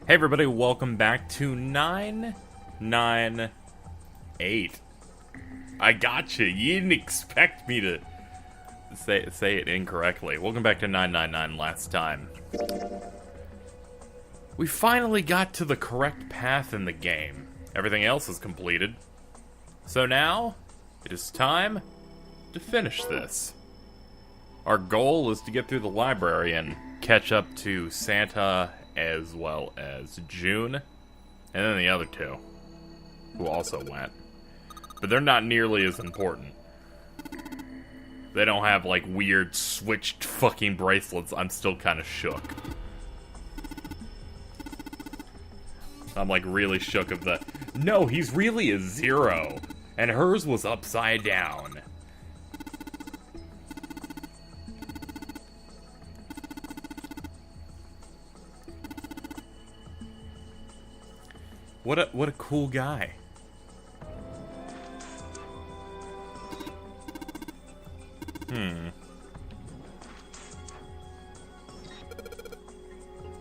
Hey everybody, welcome back to 998. I gotcha. You didn't expect me to say it incorrectly. Welcome back to 999 last time. We finally got to the correct path in the game. Everything else is completed. So now, it is time to finish this. Our goal is to get through the library and catch up to Santa as well as June, and then the other two, who also went. But they're not nearly as important. They don't have, like, weird switched fucking bracelets. I'm still kind of shook. I'm, like, really shook of the, no, he's really a 0, and hers was upside down. What a cool guy.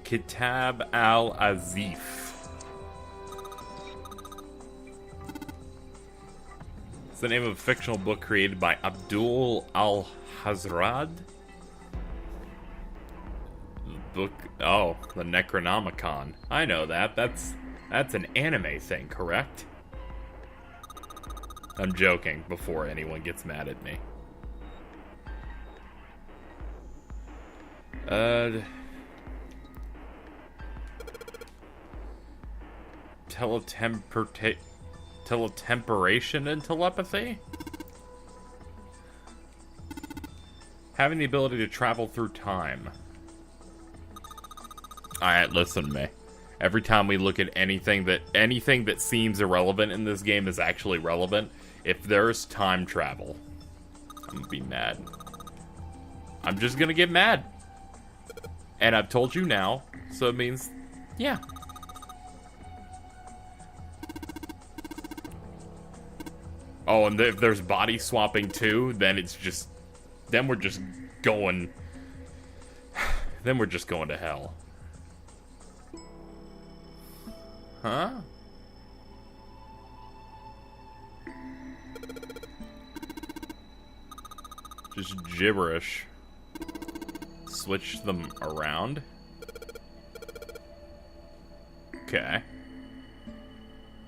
Kitab al-Azif. It's the name of a fictional book created by Abdul al-Hazrad. Book, oh, the Necronomicon. I know that. That's an anime thing, correct? I'm joking before anyone gets mad at me. Teletemperation and telepathy? Having the ability to travel through time. Alright, listen to me. Every time we look at anything that seems irrelevant in this game is actually relevant. If there's time travel, I'm gonna be mad. I'm just gonna get mad. And I've told you now, so it means, yeah. Oh, and if there's body swapping too, then it's just, then we're just going to hell. Huh? Just gibberish. Switch them around. Okay.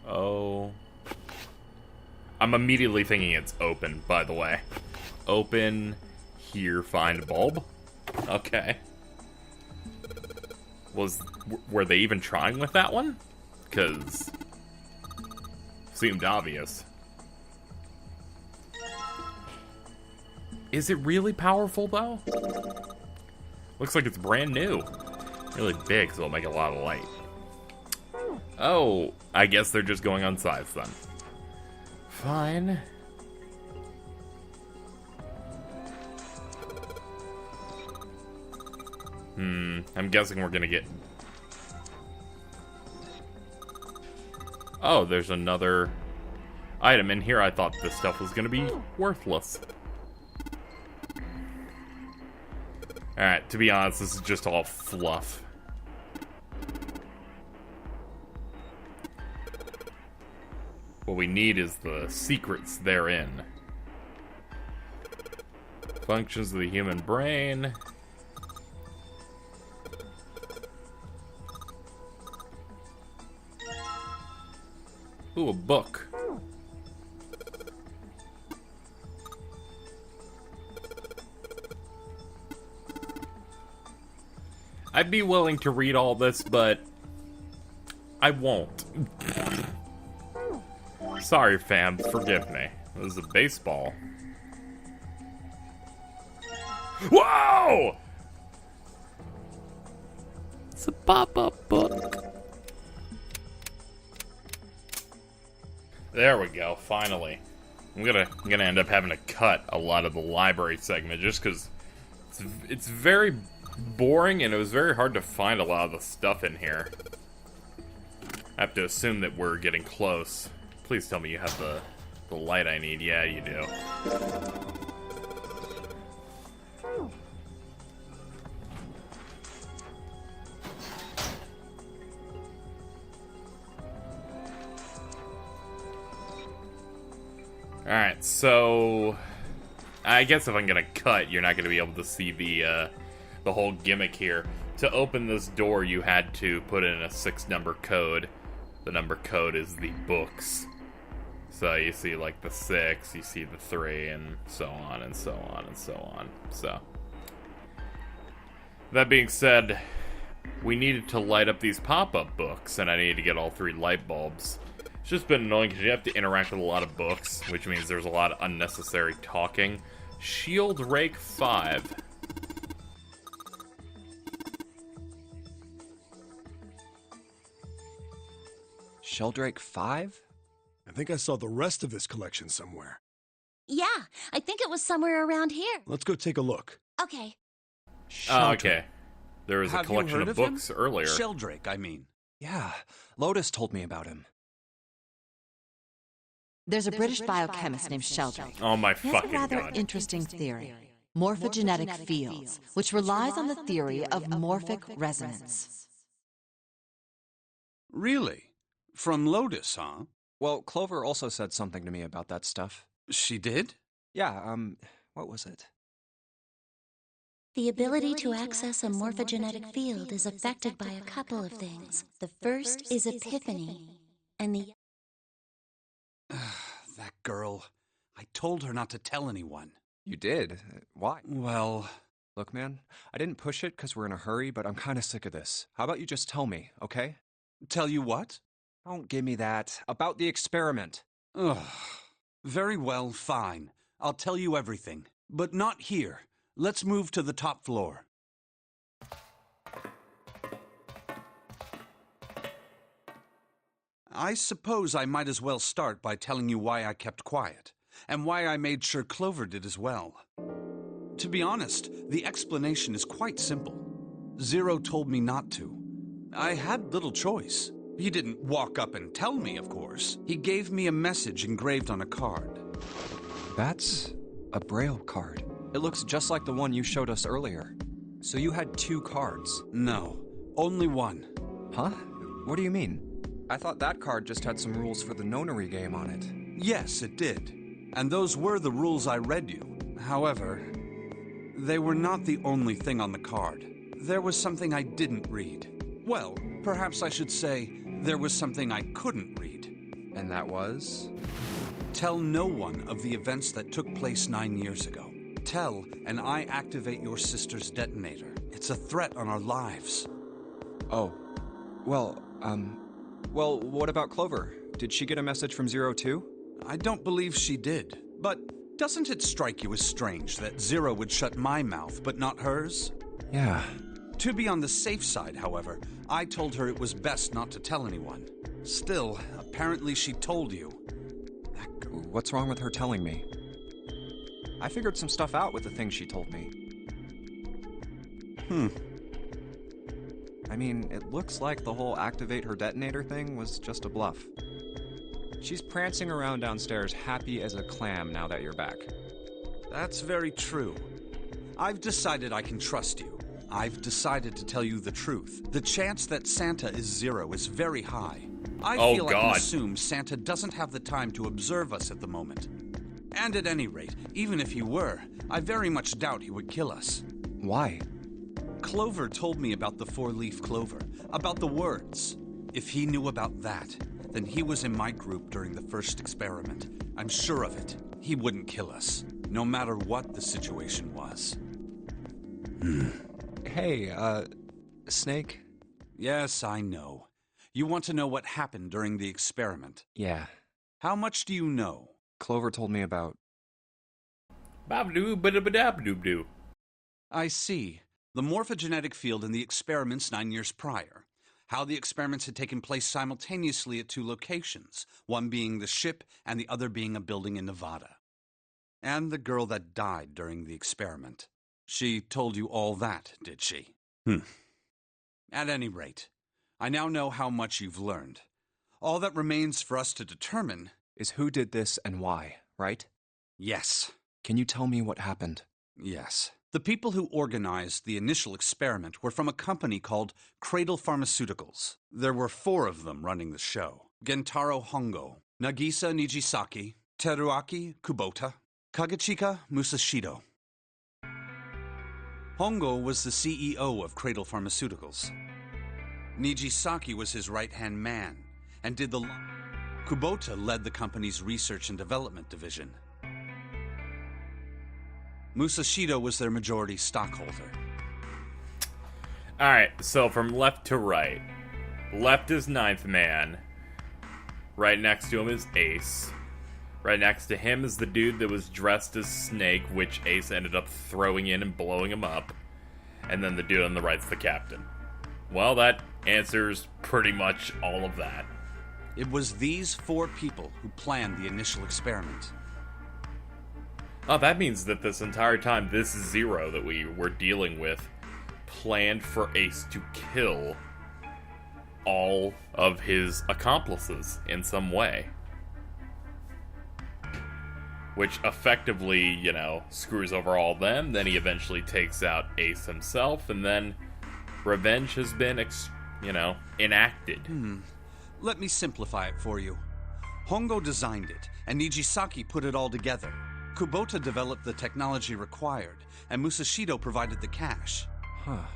Oh. I'm immediately thinking it's open, by the way. Open, here, find bulb. Okay. Were they even trying with that one? Because seemed obvious. Is it really powerful, though? Looks like it's brand new. Really big, so it'll make a lot of light. Oh, I guess they're just going on size, then. Fine. I'm guessing we're gonna get... Oh, there's another item in here. I thought this stuff was gonna be worthless. Alright, to be honest, this is just all fluff. What we need is the secrets therein. Functions of the human brain. Ooh, a book. I'd be willing to read all this, but I won't. Sorry, fam. Forgive me. This is a baseball. Whoa! It's a pop-up book. There we go, finally. I'm gonna end up having to cut a lot of the library segment just because it's very boring and it was very hard to find a lot of the stuff in here. I have to assume that we're getting close. Please tell me you have the light I need. Yeah, you do. Alright, so I guess if I'm gonna cut, you're not gonna be able to see the whole gimmick here. To open this door, you had to put in a 6-number code. The number code is the books. So you see like the 6, you see the 3, and so on and so on and so on. So that being said, we needed to light up these pop-up books, and I needed to get all 3 light bulbs. It's just been annoying because you have to interact with a lot of books, which means there's a lot of unnecessary talking. Shield Rake 5. Sheldrake 5? I think I saw the rest of this collection somewhere. Yeah, I think it was somewhere around here. Let's go take a look. Okay. Oh, okay. There was a Have you collection heard of of him? books earlier. Sheldrake, I mean. Yeah, Lotus told me about him. There's a British biochemist named Sheldrake. Oh my He has a fucking rather god. interesting theory. Morphogenetic fields, which relies on the theory of morphic resonance. Really? From Lotus, huh? Well, Clover also said something to me about that stuff. She did? Yeah, what was it? The ability to access a morphogenetic field is affected by a couple of things. The first is epiphany, and the... That girl. I told her not to tell anyone. You did? Why? Well... Look, man, I didn't push it because we're in a hurry, but I'm kind of sick of this. How about you just tell me, okay? Tell you what? Don't give me that. About the experiment. Ugh. Very well, fine. I'll tell you everything. But not here. Let's move to the top floor. I suppose I might as well start by telling you why I kept quiet, and why I made sure Clover did as well. To be honest, the explanation is quite simple. Zero told me not to. I had little choice. He didn't walk up and tell me, of course. He gave me a message engraved on a card. That's a Braille card. It looks just like the one you showed us earlier. So you had 2 cards. No, only one. Huh? What do you mean? I thought that card just had some rules for the Nonary game on it. Yes, it did. And those were the rules I read you. However, they were not the only thing on the card. There was something I didn't read. Well, perhaps I should say, there was something I couldn't read. And that was? Tell no one of the events that took place 9 years ago. Tell, and I activate your sister's detonator. It's a threat on our lives. Oh. Well, well, what about Clover? Did she get a message from Zero too? I don't believe she did. But doesn't it strike you as strange that Zero would shut my mouth, but not hers? Yeah. To be on the safe side, however, I told her it was best not to tell anyone. Still, apparently she told you. What's wrong with her telling me? I figured some stuff out with the things she told me. I mean, it looks like the whole activate her detonator thing was just a bluff. She's prancing around downstairs happy as a clam now that you're back. That's very true. I've decided I can trust you. I've decided to tell you the truth. The chance that Santa is Zero is very high. I feel I can assume Santa doesn't have the time to observe us at the moment. And at any rate, even if he were, I very much doubt he would kill us. Why? Clover told me about the 4-leaf clover, about the words. If he knew about that, then he was in my group during the first experiment. I'm sure of it. He wouldn't kill us, no matter what the situation was. Hey, Snake? Yes, I know. You want to know what happened during the experiment. Yeah. How much do you know? Clover told me about... Babdoo-ba-da-ba-dab-doo-doo. I see. The morphogenetic field in the experiments 9 years prior. How the experiments had taken place simultaneously at 2 locations, one being the ship and the other being a building in Nevada. And the girl that died during the experiment. She told you all that, did she? At any rate, I now know how much you've learned. All that remains for us to determine is who did this and why, right? Yes. Can you tell me what happened? Yes. The people who organized the initial experiment were from a company called Cradle Pharmaceuticals. There were 4 of them running the show. Gentaro Hongo, Nagisa Nijisaki, Teruaki Kubota, Kagechika Musashido. Hongo was the CEO of Cradle Pharmaceuticals. Nijisaki was his right-hand man and did the... Kubota led the company's research and development division. Musashido was their majority stockholder. Alright, so from left to right. Left is ninth man. Right next to him is Ace. Right next to him is the dude that was dressed as Snake, which Ace ended up throwing in and blowing him up. And then the dude on the right's the captain. Well, that answers pretty much all of that. It was these 4 people who planned the initial experiment. Oh, that means that this entire time, this Zero that we were dealing with planned for Ace to kill all of his accomplices in some way. Which effectively, you know, screws over all of them. Then he eventually takes out Ace himself, and then revenge has been, enacted. Let me simplify it for you. Hongo designed it, and Nijisaki put it all together. Kubota developed the technology required, and Musashido provided the cash.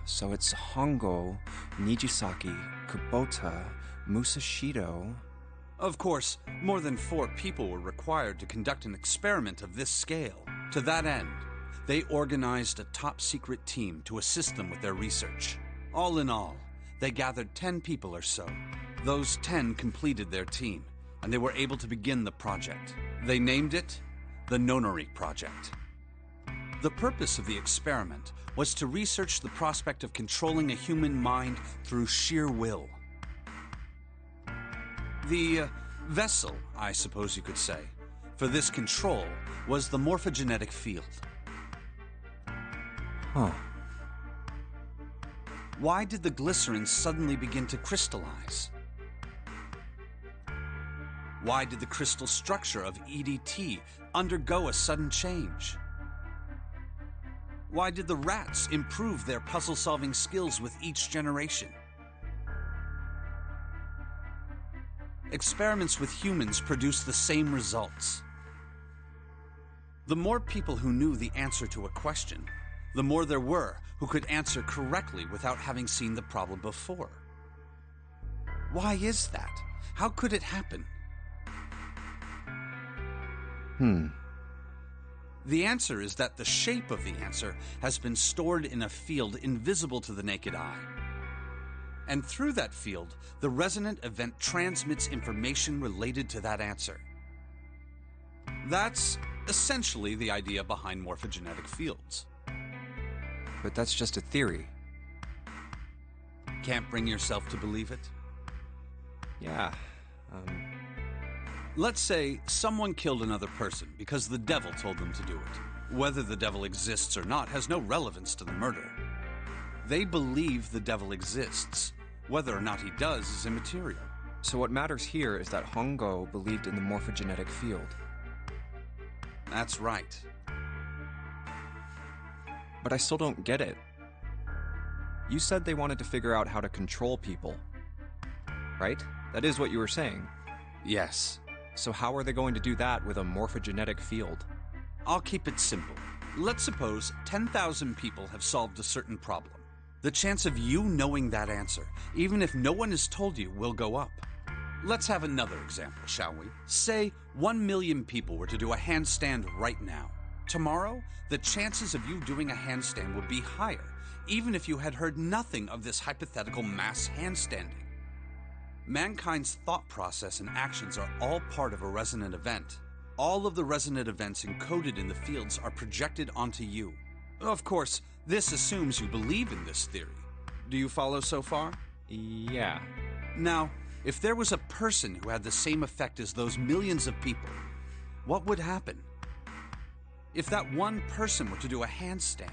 So it's Hongo, Nijisaki, Kubota, Musashido... Of course, more than 4 people were required to conduct an experiment of this scale. To that end, they organized a top-secret team to assist them with their research. All in all, they gathered 10 people or so. Those 10 completed their team, and they were able to begin the project. They named it the Nonary Project. The purpose of the experiment was to research the prospect of controlling a human mind through sheer will. The vessel, I suppose you could say, for this control was the morphogenetic field. Why did the glycerin suddenly begin to crystallize? Why did the crystal structure of EDT undergo a sudden change? Why did the rats improve their puzzle-solving skills with each generation? Experiments with humans produced the same results. The more people who knew the answer to a question, the more there were who could answer correctly without having seen the problem before. Why is that? How could it happen? The answer is that the shape of the answer has been stored in a field invisible to the naked eye. And through that field, the resonant event transmits information related to that answer. That's essentially the idea behind morphogenetic fields. But that's just a theory. Can't bring yourself to believe it? Yeah, Let's say someone killed another person because the devil told them to do it. Whether the devil exists or not has no relevance to the murder. They believe the devil exists. Whether or not he does is immaterial. So what matters here is that Hongo believed in the morphogenetic field. That's right. But I still don't get it. You said they wanted to figure out how to control people. Right? That is what you were saying. Yes. So how are they going to do that with a morphogenetic field? I'll keep it simple. Let's suppose 10,000 people have solved a certain problem. The chance of you knowing that answer, even if no one has told you, will go up. Let's have another example, shall we? Say 1 million people were to do a handstand right now. Tomorrow, the chances of you doing a handstand would be higher, even if you had heard nothing of this hypothetical mass handstanding. Mankind's thought process and actions are all part of a resonant event. All of the resonant events encoded in the fields are projected onto you. Of course, this assumes you believe in this theory. Do you follow so far? Yeah. Now, if there was a person who had the same effect as those millions of people, what would happen? If that one person were to do a handstand,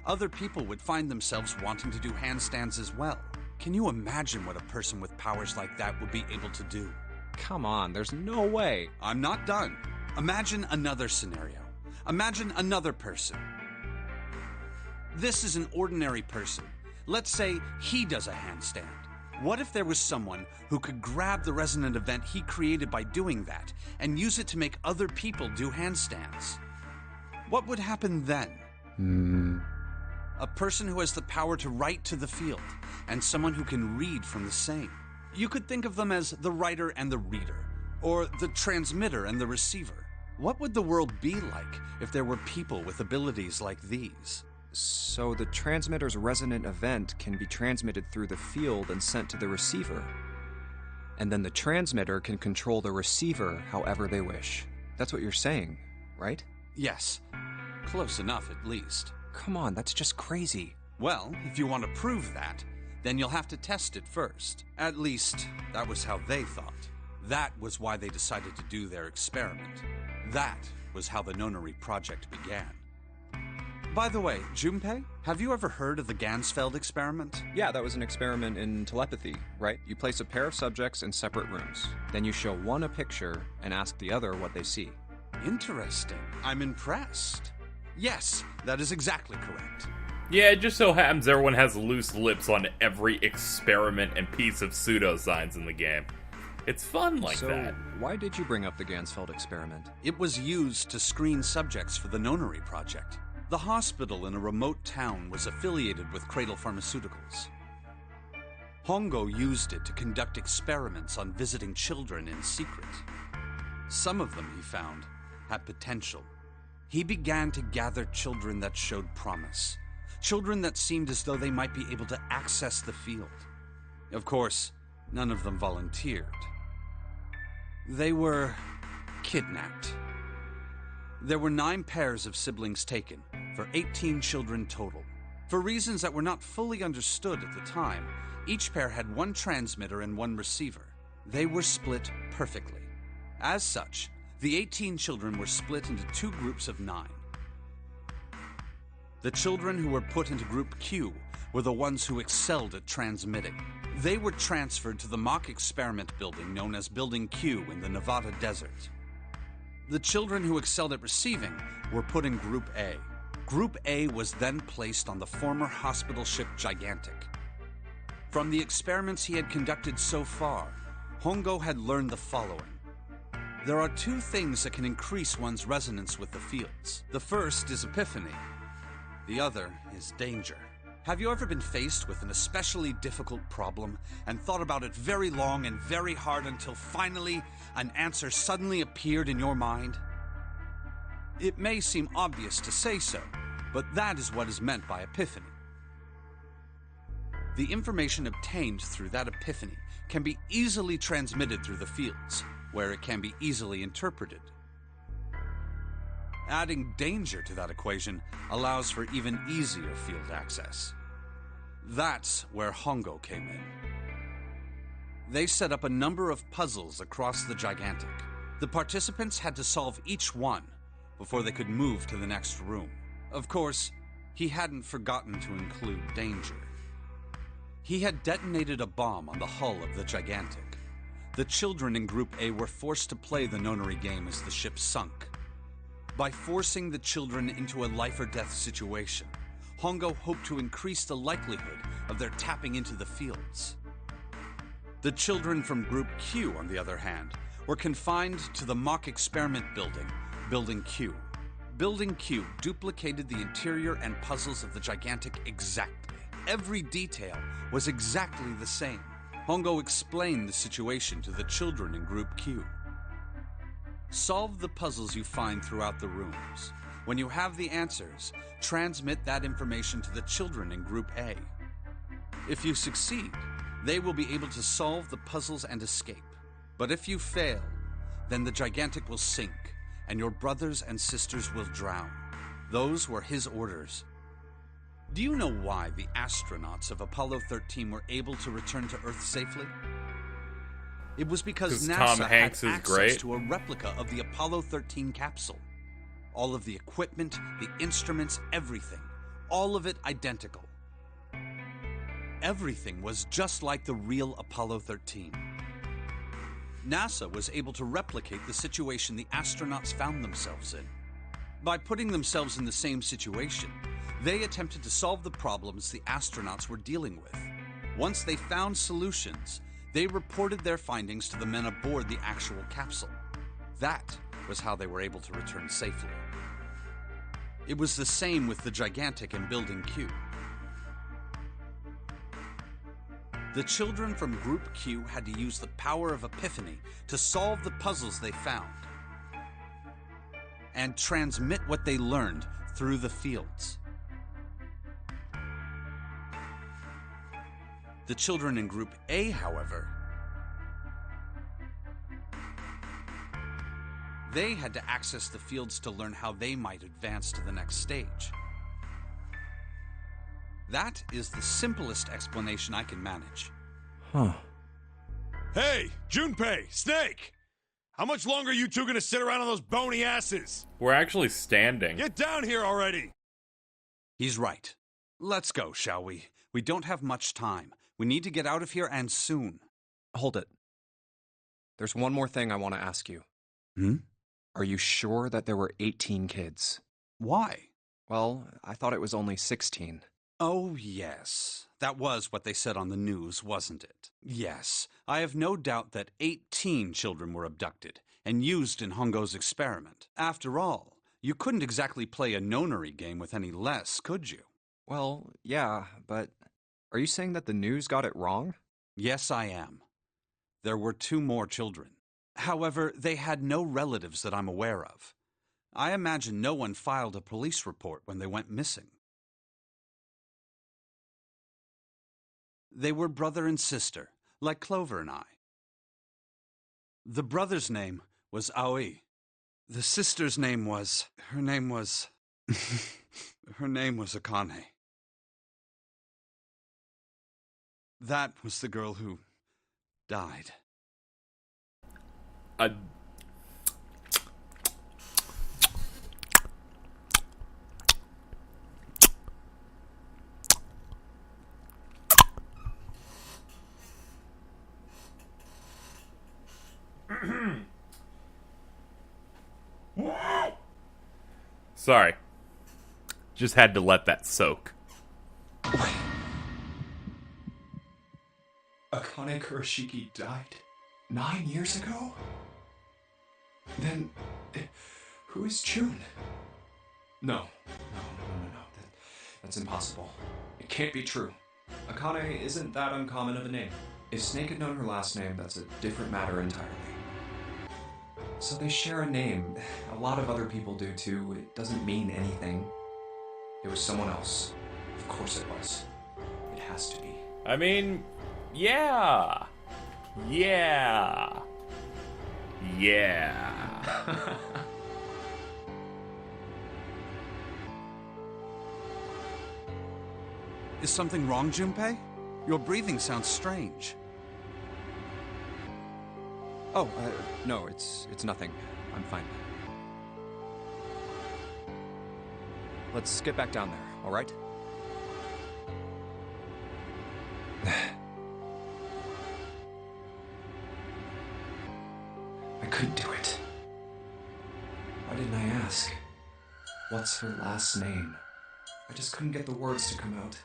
other people would find themselves wanting to do handstands as well. Can you imagine what a person with powers like that would be able to do? Come on, there's no way. I'm not done. Imagine another scenario. Imagine another person. This is an ordinary person. Let's say he does a handstand. What if there was someone who could grab the resonant event he created by doing that and use it to make other people do handstands? What would happen then? A person who has the power to write to the field, and someone who can read from the same. You could think of them as the writer and the reader, or the transmitter and the receiver. What would the world be like if there were people with abilities like these? So the transmitter's resonant event can be transmitted through the field and sent to the receiver. And then the transmitter can control the receiver however they wish. That's what you're saying, right? Yes. Close enough, at least. Come on, that's just crazy. Well, if you want to prove that, then you'll have to test it first. At least, that was how they thought. That was why they decided to do their experiment. That was how the Nonary project began. By the way, Junpei, have you ever heard of the Ganzfeld Experiment? Yeah, that was an experiment in telepathy, right? You place a pair of subjects in separate rooms. Then you show one a picture and ask the other what they see. Interesting. I'm impressed. Yes, that is exactly correct. Yeah, it just so happens everyone has loose lips on every experiment and piece of pseudoscience in the game. It's fun like that. So, why did you bring up the Ganzfeld experiment? It was used to screen subjects for the Nonary project. The hospital in a remote town was affiliated with Cradle Pharmaceuticals. Hongo used it to conduct experiments on visiting children in secret. Some of them, he found, had potential. He began to gather children that showed promise. Children that seemed as though they might be able to access the field. Of course, none of them volunteered. They were kidnapped. There were 9 pairs of siblings taken, for 18 children total. For reasons that were not fully understood at the time, each pair had 1 transmitter and 1 receiver. They were split perfectly. As such, the 18 children were split into 2 groups of 9. The children who were put into Group Q were the ones who excelled at transmitting. They were transferred to the mock experiment building known as Building Q in the Nevada desert. The children who excelled at receiving were put in Group A. Group A was then placed on the former hospital ship Gigantic. From the experiments he had conducted so far, Hongo had learned the following. There are 2 things that can increase one's resonance with the fields. The first is epiphany. The other is danger. Have you ever been faced with an especially difficult problem and thought about it very long and very hard until finally an answer suddenly appeared in your mind? It may seem obvious to say so, but that is what is meant by epiphany. The information obtained through that epiphany can be easily transmitted through the fields, where it can be easily interpreted. Adding danger to that equation allows for even easier field access. That's where Hongo came in. They set up a number of puzzles across the Gigantic. The participants had to solve each one before they could move to the next room. Of course, he hadn't forgotten to include danger. He had detonated a bomb on the hull of the Gigantic. The children in Group A were forced to play the Nonary game as the ship sunk. By forcing the children into a life-or-death situation, Hongo hoped to increase the likelihood of their tapping into the fields. The children from Group Q, on the other hand, were confined to the mock experiment building, Building Q. Building Q duplicated the interior and puzzles of the Gigantic exactly. Every detail was exactly the same. Hongo explained the situation to the children in Group Q. Solve the puzzles you find throughout the rooms. When you have the answers, transmit that information to the children in Group A. If you succeed, they will be able to solve the puzzles and escape. But if you fail, then the Gigantic will sink, and your brothers and sisters will drown. Those were his orders. Do you know why the astronauts of Apollo 13 were able to return to Earth safely? It was because NASA Tom Hanks had is access great. to a replica of the Apollo 13 capsule. All of the equipment, the instruments, everything. All of it identical. Everything was just like the real Apollo 13. NASA was able to replicate the situation the astronauts found themselves in. By putting themselves in the same situation, they attempted to solve the problems the astronauts were dealing with. Once they found solutions, they reported their findings to the men aboard the actual capsule. That was how they were able to return safely. It was the same with the gigantic in Building Q. The children from Group Q had to use the power of epiphany to solve the puzzles they found and transmit what they learned through the fields. The children in Group A, however, they had to access the fields to learn how they might advance to the next stage. That is the simplest explanation I can manage. Huh. Hey, Junpei, Snake! How much longer are you two gonna sit around on those bony asses? We're actually standing. Get down here already! He's right. Let's go, shall we? We don't have much time. We need to get out of here, and soon. Hold it. There's one more thing I want to ask you. Are you sure that there were 18 kids? Why? Well, I thought it was only 16. Oh, yes. That was what they said on the news, wasn't it? Yes. I have no doubt that 18 children were abducted and used in Hongo's experiment. After all, you couldn't exactly play a Nonary game with any less, could you? Well, yeah, but are you saying that the news got it wrong? Yes, I am. There were 2 more children. However, they had no relatives that I'm aware of. I imagine no one filed a police report when they went missing. They were brother and sister, like Clover and I. The brother's name was Aoi. The sister's name was... Her name was Akane. That was the girl who died. Sorry. Just had to let that soak. Akane Kurashiki died 9 years ago? Then, who is June? No. That's impossible. It can't be true. Akane isn't that uncommon of a name. If Snake had known her last name, that's a different matter entirely. So they share a name. A lot of other people do too. It doesn't mean anything. It was someone else. Of course it was. It has to be. I mean, yeah. Yeah. Is something wrong, Junpei? Your breathing sounds strange. Oh, no, it's nothing. I'm fine. Let's get back down there, all right? I couldn't do it. Why didn't I ask? What's her last name? I just couldn't get the words to come out.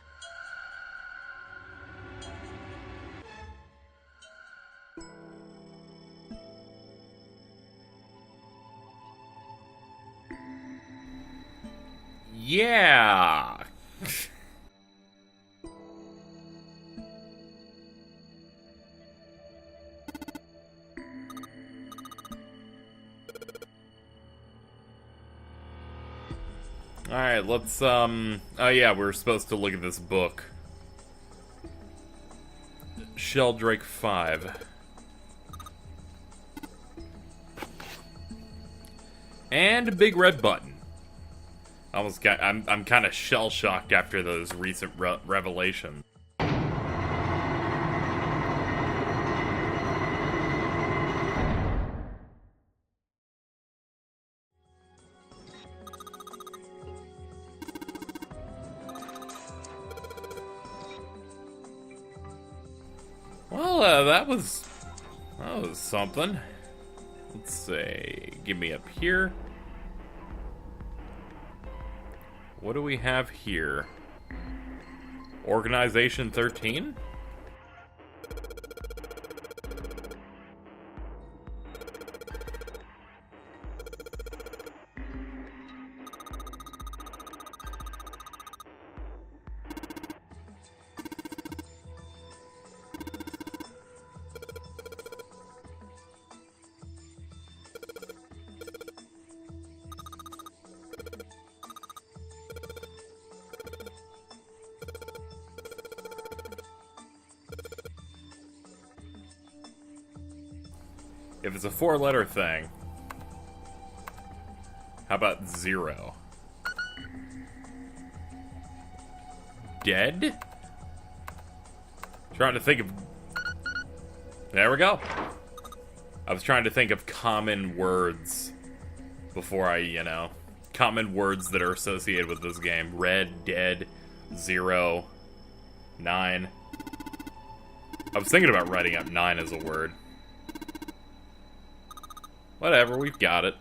Yeah. Alright, let's, oh yeah, we were supposed to look at this book. Sheldrake 5. And a big red button. I'm kind of shell-shocked after those recent revelations. Well, that was something. Let's see. Give me up here. What do we have here? Organization 13? If it's a 4-letter thing, how about 0? Dead? Trying to think of... There we go. I was trying to think of common words before I, you know, common words that are associated with this game. Red, dead, 0, 9. I was thinking about writing out 9 as a word. Whatever, we've got it.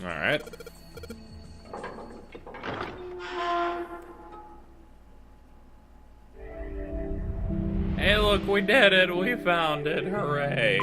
Alright. Hey, look, we did it! We found it! Hooray!